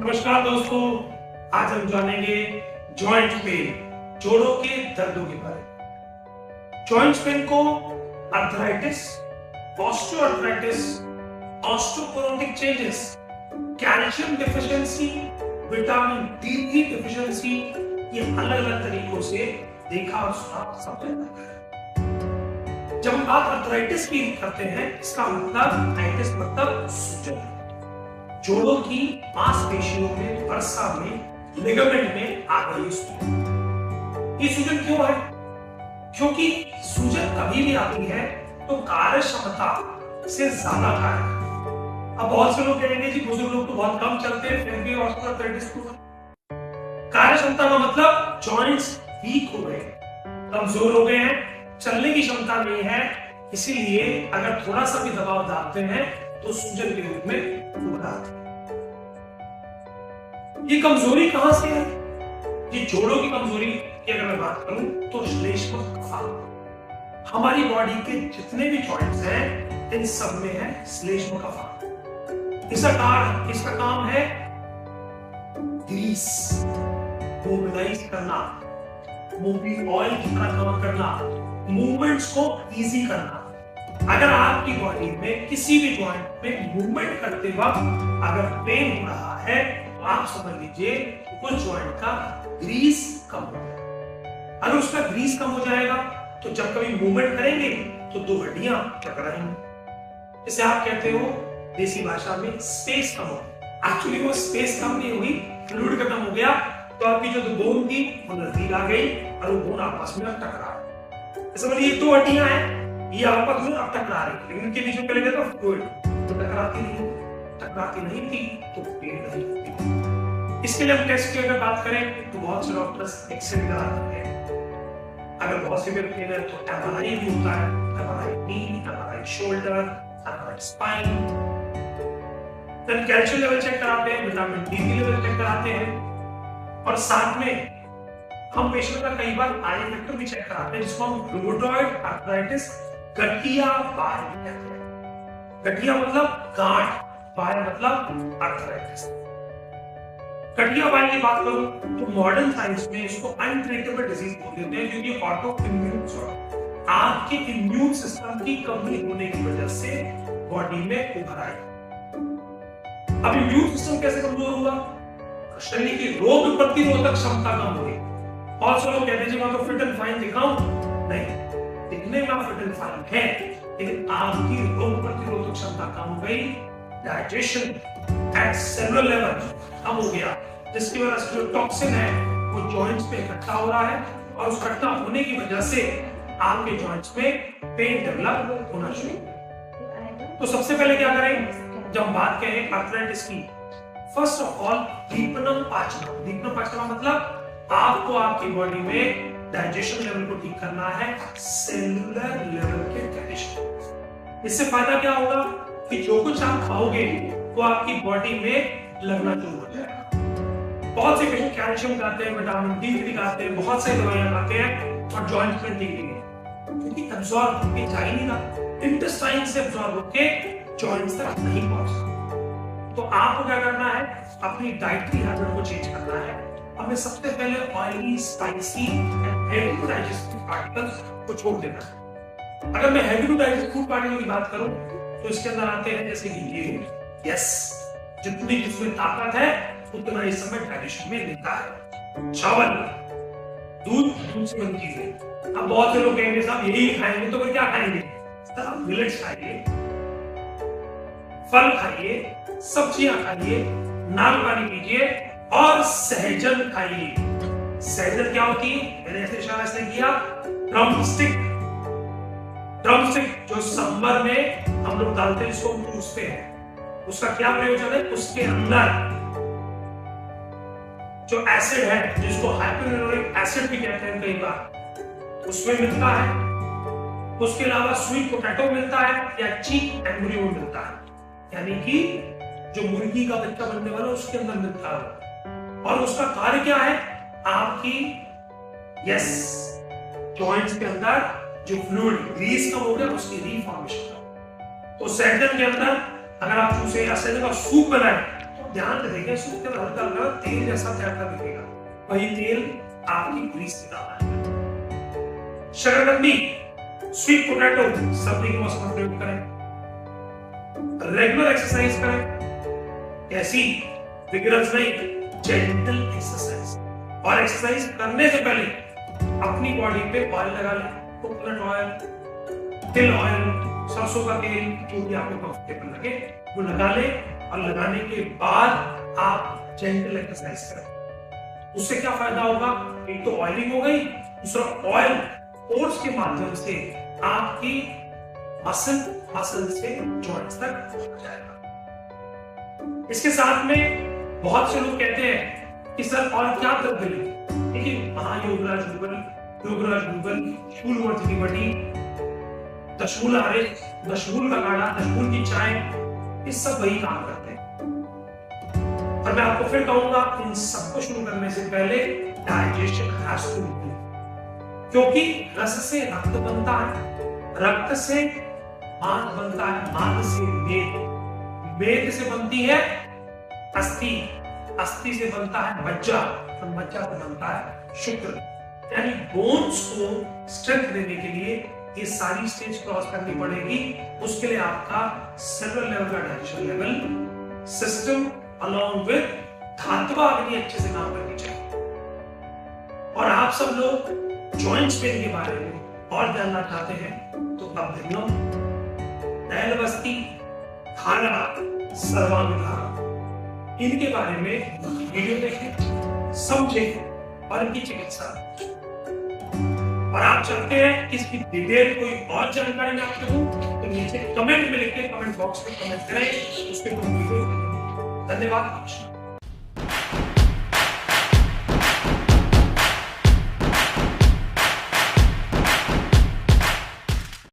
नमस्कार दोस्तों, आज हम जानेंगे जॉइंट पेन, जोड़ों के दर्दों के बारे में। जॉइंट पेन को arthritis, osteoarthritis, osteoporotic changes, calcium deficiency, vitamin D deficiency, ये अलग-अलग तरीकों से देखा और सुना सब जाता है। जब हम बात आर्थराइटिस की करते हैं, इसका मतलब आर्थराइटिस मतलब सूजन, जोड़ों की मांसपेशियों में, वसा में, लिगामेंट में आ गई सूजन। ये सूजन क्यों है? क्योंकि सूजन कभी भी आती है तो कार्य क्षमता से ज्यादा कार्य। अब बहुत से लोग कहेंगे जी बुजुर्ग लोग तो बहुत कम चलते हैं, फिर भी ऑस्टियोआर्थराइटिस को कार्य क्षमता का मतलब जॉइंट्स वीक हो गए, कमजोर हो गए हैं, चलने की क्षमता नहीं है, इसीलिए अगर थोड़ा सा भी दबाव डालते हैं तो सूजन के रूप में उभर आती है। ये कमजोरी कहां से है? ये जोड़ों की कमजोरी की अगर मैं बात करूं तो श्लेष्म कफा। हमारी बॉडी के जितने भी जॉइंट्स हैं इन सब में है श्लेष्म कफा। इसका काम है ग्रीस मोबिलाइज करना, मोबिल ऑयल की तरह काम करना, मूवमेंट्स को इजी करना। अगर आपकी बॉडी में किसी भी जॉइंट में मूवमेंट करते वक्त अगर पेन हो रहा है तो आप समझ लीजिए उस जॉइंट का ग्रीस कम हो गया। अगर उसका ग्रीस कम हो जाएगा तो जब कभी मूवमेंट करेंगे तो दो हड्डियां टकराएंगी। इसे आप कहते हो देसी भाषा में स्पेस कम हो। एक्चुअली वो स्पेस कम नहीं हुई, फ्लूइड खत्म हो गया, तो आपकी जो बोन थी वो नजदीक आ गई और वो बोन आपस में टकरा। समझिए दो हड्डियां हैं, ये आपस में अब टकरा रही, लेकिन इनके बीच में करेंगे तो फ्लूइड तो टकराती नहीं थी तो पेन नहीं होती। इसके लिए हम टेस्ट की अगर बात करें तो बहुत से डॉक्टर्स एक्सरे कराते हैं। अगर बहुत सीवियर पेन है तो एमआरआई भी होता है, एमआरआई नी, एमआरआई शोल्डर, एमआरआई स्पाइन। फिर कैल्शियम लेवल चेक कराते हैं, विटामिन डी लेवल चेक कराते हैं और साथ में हम पेशेंट का कई बार आई फैक्टर भी चेक कराते हैं, जिसको हम रूमेटॉइड आर्थराइटिस गठिया बाय कहते हैं। गठिया मतलब गांठ, बाय मतलब आर्थराइटिस। गठिया बाय की बात करूं तो मॉडर्न साइंस में इसको अनट्रीटेबल डिजीज बोल देते हैं, क्योंकि ऑटो इम्यून डिसऑर्डर, आपके इम्यून सिस्टम की कमी होने की वजह से बॉडी में उभर आए। अब इम्यून सिस्टम कैसे कमजोर हुआ? शरीर की रोग प्रतिरोधक क्षमता कम हो गई। बहुत से लोग कहते हैं मैं तो फिट एंड फाइन दिखाऊं, नहीं, दिखने में फिट एंड फाइन है, लेकिन आपकी रोग प्रतिरोधक क्षमता कम हो गई, डाइजेशन एट सेलुलर लेवल कम हो गया, जिसकी वजह से जो टॉक्सिन है वो जॉइंट्स पे इकट्ठा हो रहा है और उस इकट्ठा होने की वजह से आपके जॉइंट्स में पेन डेवलप होना शुरू। तो सबसे पहले क्या करें जब बात करें आर्थराइटिस की? फर्स्ट ऑफ ऑल दीपनम पाचनम। दीपनम पाचनम मतलब आपको आपकी बॉडी में डाइजेशन लेवल को ठीक करना है, सेलुलर लेवल के कंडीशन। इससे फायदा क्या होगा कि जो कुछ आप खाओगे वो आपकी बॉडी में लगना शुरू हो जाएगा। बहुत से पेशेंट कैल्शियम खाते हैं, विटामिन डी खाते हैं, बहुत सारी दवाइयां खाते हैं और जॉइंट्स में ठीक नहीं है, क्योंकि एब्जॉर्ब होके जा ही नहीं रहा, इंटेस्टाइन से एब्जॉर्ब होके जॉइंट्स तक नहीं पहुंचता। तो आपको क्या करना है? अपनी डाइटरी हैबिट को चेंज करना है। हमें सबसे पहले oily, spicy and heavy to digest particles को छोड़ देना है। अगर मैं heavy to digest food particle की बात करूं तो इसके अंदर आते हैं जैसे कि गेहूं, यस, जितनी जिसमें ताकत है उतना इस समय डाइजेशन में लेता है। चावल, दूध से बनी चीजें। अब बहुत से लोग कहेंगे साहब यही खाएंगे तो फिर क्या खाएंगे? साहब मिलेट्स खाइए, फल खाइए, सब्जियां खाइए, नारियल पानी पीजिए और सहजन खाइए। सहजन क्या होती है? मैंने ऐसे इशारा इसने किया, ड्रमस्टिक। ड्रमस्टिक जो सांभर में हम लोग डालते हैं, इसको हम चूसते हैं, उसका क्या प्रयोजन है? उसके अंदर जो एसिड है, जिसको हाइपोक्लोरिक एसिड भी कहते हैं कई बार, उसमें मिलता है। उसके अलावा स्वीट पोटैटो मिलता है या चीक एम्ब्रियो मिलता है, यानी कि जो मुर्गी का बच्चा बनने वाला उसके अंदर मिलता है। और उसका कार्य क्या है? आपकी यस जॉइंट्स के अंदर जो फ्लूइड ग्रीस कम हो गया उसकी रीफॉर्मेशन। तो सहजन के अंदर अगर आप चूसे या सहजन का सूप बनाए ध्यान से देखें, उसके अंदर हल्का हल्का तेल जैसा तैरता दिखेगा, वही तेल आपकी ग्रीस निकालना है। शकरकंदी, स्वीट पोटैटो सर्दी के मौसम में प्रयोग करें। रेगुलर एक्सरसाइज करें, कैसी? विगरस नहीं, जेंटल एक्सरसाइज। और एक्सरसाइज करने से पहले अपनी बॉडी पे ऑयल लगा लें, कोकोनट ऑयल, तिल ऑयल, सरसों का तेल, जो भी आपको कंफर्टेबल लगे वो लगा लें। और लगाने के बाद आप जेंटल एक्सरसाइज करें। उससे क्या फायदा होगा? एक तो ऑयलिंग हो गई, दूसरा ऑयल पोर्स के माध्यम से आपकी मसल से जॉइंट्स तक पहुंच जाएगा। इसके साथ में बहुत से लोग कहते हैं कि सर और क्या द्रव्य लें? देखिए, महायोगराज गूगल, शूलवर्ती बटी, दशमूल आर्य, दशमूल का काढ़ा, दशमूल की चाय, ये सब वही काम करते हैं। और मैं आपको फिर कहूंगा, इन सबको शुरू करने से पहले डाइजेशन हैज टू बी, क्योंकि रस से रक्त बनता है, रक्त से मांस बनता है, मांस से मेद, मेद से बनती है अस्थि, अस्थि से बनता है मज्जा, और मज्जा से बनता है शुक्र। यानी बोन्स को स्ट्रेंथ देने के लिए ये सारी स्टेज क्रॉस करनी पड़ेगी। उसके लिए आपका सेलुलर लेवल का digestion level system along with धात्वा अग्नि अच्छे से काम करनी चाहिए। और आप सब लोग जॉइंट्स पेन के बारे में और जानना चाहते हैं तो अब देखो, दैलवस्ती, खाना, सर्वांगधारा, इनके बारे में वीडियो देखें, समझें और इनकी चिकित्सा। और आप चाहते हैं कि इसकी डिटेल कोई और जानकारी मैं आपको दूं तो नीचे कमेंट में लिख के कमेंट बॉक्स में कमेंट करें, उस पर वीडियो। धन्यवाद।